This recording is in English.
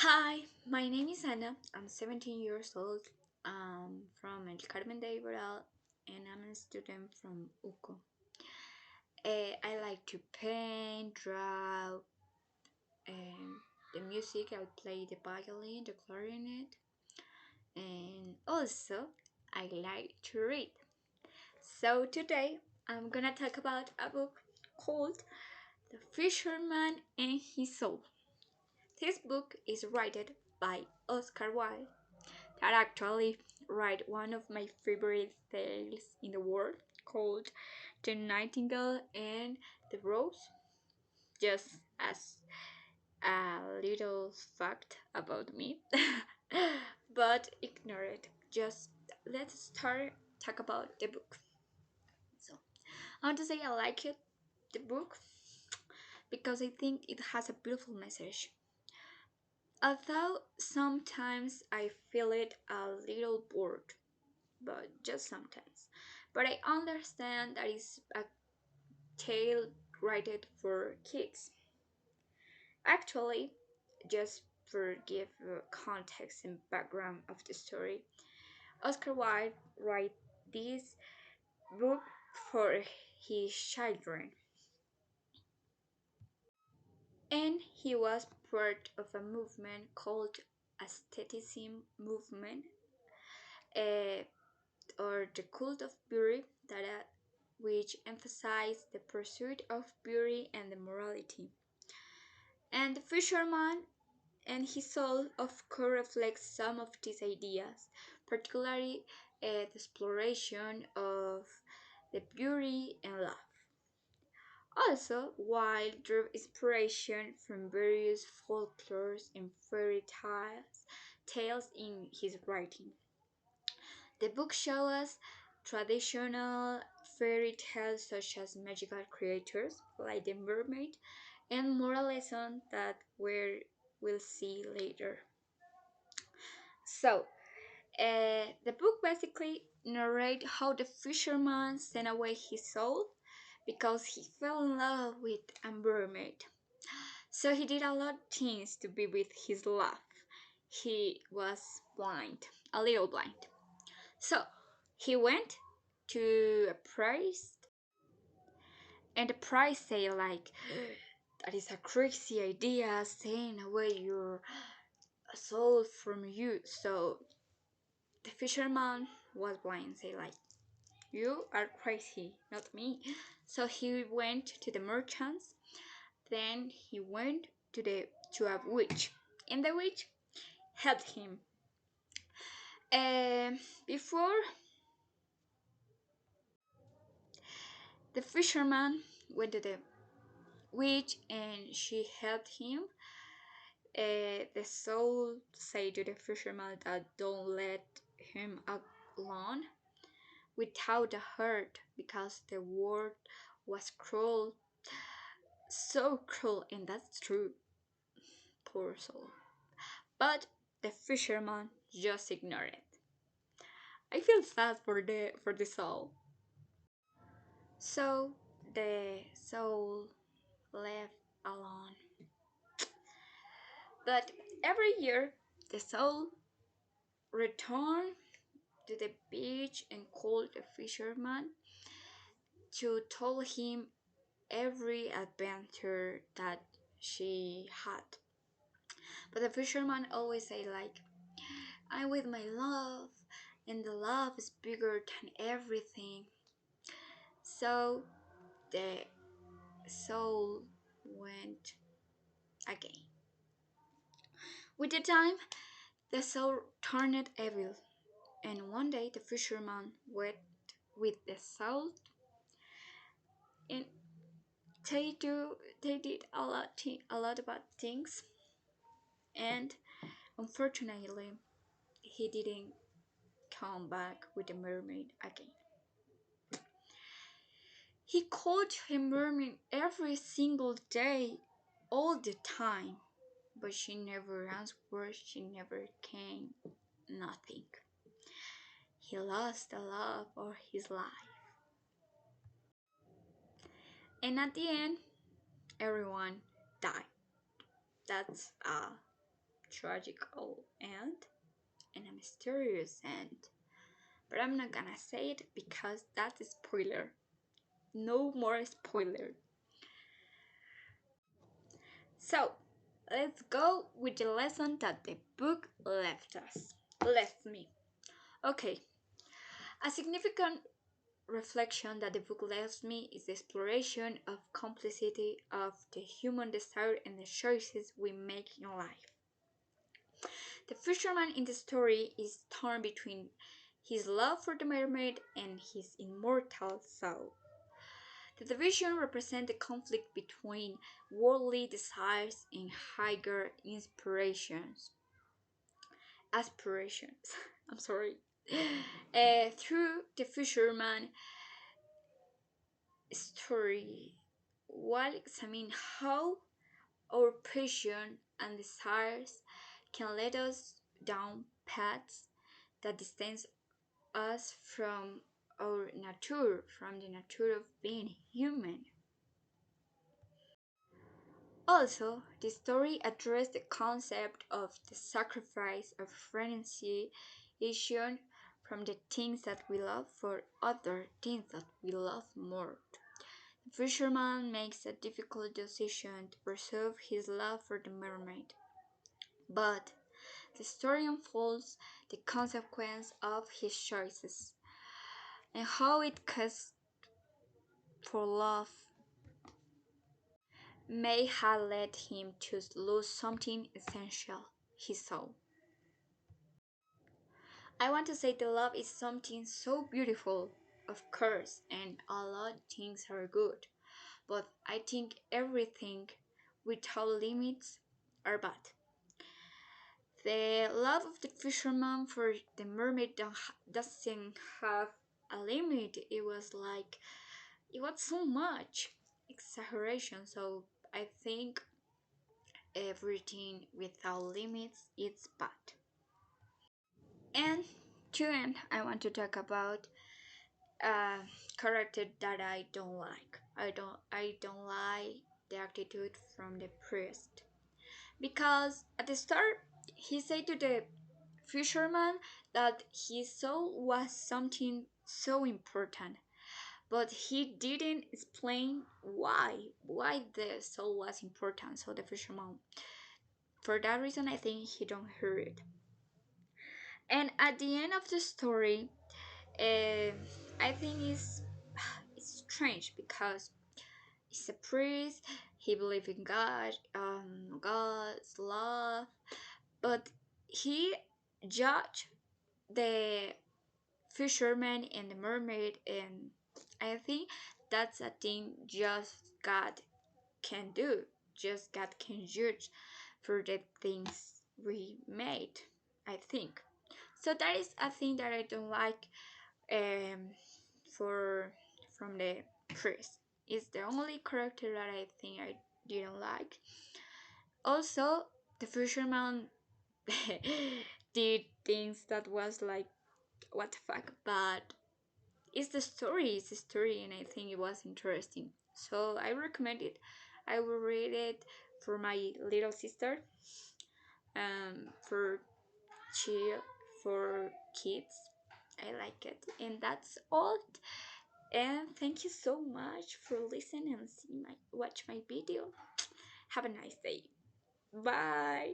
Hi, my name is Anna. I'm 17 years old. I'm from El Carmen de Iberal and I'm a student from UCO. I like to paint, draw, and the music. I play the violin, the clarinet, and also I like to read. So today I'm gonna talk about a book called The Fisherman and His Soul. This book is written by Oscar Wilde that actually write one of my favorite tales in the world called The Nightingale and the Rose. Just as a little fact about me, but ignore it. Just let's start talk about the book. So I want to say I like it, the book, because I think it has a beautiful message. Although sometimes I feel it a little bored, but just sometimes. But I understand that it's a tale written for kids. Actually, just for give context and background of the story, Oscar Wilde wrote this book for his children, and he was part of a movement called aestheticism movement, uh, or the cult of beauty that which emphasized the pursuit of beauty and the morality. And the fisherman and his soul of course reflects some of these ideas, particularly the exploration of the beauty and love. Also, while drew inspiration from various folklores and fairy tales in his writing. The book shows us traditional fairy tales such as magical creatures like the mermaid and moral lessons that we'll see later. So, the book basically narrates how the fisherman sent away his soul because he fell in love with a mermaid. So he did a lot of things to be with his love. He was blind, a little blind. So he went to a priest, and the priest say like, that is a crazy idea, saying away your soul from you. So the fisherman was blind, say like, you are crazy, not me. So he went to the merchants. Then he went to a witch, and the witch helped him. Before the fisherman went to the witch and she helped him. The soul say to the fisherman that don't let him out alone without a hurt because the world was cruel, so cruel, and that's true. Poor soul. But the fisherman just ignored it. I feel sad for the soul. So the soul left alone. But every year the soul returned to the beach and called the fisherman to tell him every adventure that she had. But the fisherman always say like, I'm with my love and the love is bigger than everything. So the soul went again. With the time, the soul turned evil, and one day the fisherman went with the soul, and they did a lot of bad things, and unfortunately, he didn't come back with the mermaid again. He called her mermaid every single day, all the time, but she never answered. She never came. Nothing. He lost the love of his life. And at the end, everyone died. That's a tragical end and a mysterious end. But I'm not gonna say it because that's a spoiler. No more spoiler. So, let's go with the lesson that the book left me. Okay, a significant reflection that the book left me is the exploration of complexity of the human desire and the choices we make in life. The fisherman in the story is torn between his love for the mermaid and his immortal soul. The division represents the conflict between worldly desires and higher aspirations. I'm sorry. Through the fisherman story, we'll examine how our passion and desires can lead us down paths that distance us from our nature, from the nature of being human. Also, the story addressed the concept of the sacrifice of renunciation from the things that we love for other things that we love more. The fisherman makes a difficult decision to preserve his love for the mermaid, but the story unfolds the consequence of his choices and how it costs for love may have led him to lose something essential, his soul. I want to say that love is something so beautiful, of course, and a lot of things are good, but I think everything without limits are bad. The love of the fisherman for the mermaid doesn't have a limit. It was so much exaggeration. So I think everything without limits is bad. And to end, I want to talk about a character that I don't like. I don't like the attitude from the priest because at the start he said to the fisherman that his soul was something so important, but he didn't explain why the soul was important. So the fisherman, for that reason, I think he don't hear it. And at the end of the story, uh, I think it's strange because he's a priest. He believes in God, God's love, but he judged the fisherman and the mermaid, and I think that's a thing just God can do. Just God can judge for the things we made, I think. So that is a thing that I don't like for from the priest. It's the only character that I think I didn't like. Also, the fisherman did things that was like what the fuck, but it's the story, and I think it was interesting. So I recommend it. I will read it for my little sister, for chill, for kids. I like it, and that's all. And thank you so much for listening and watch my video. Have a nice day. Bye.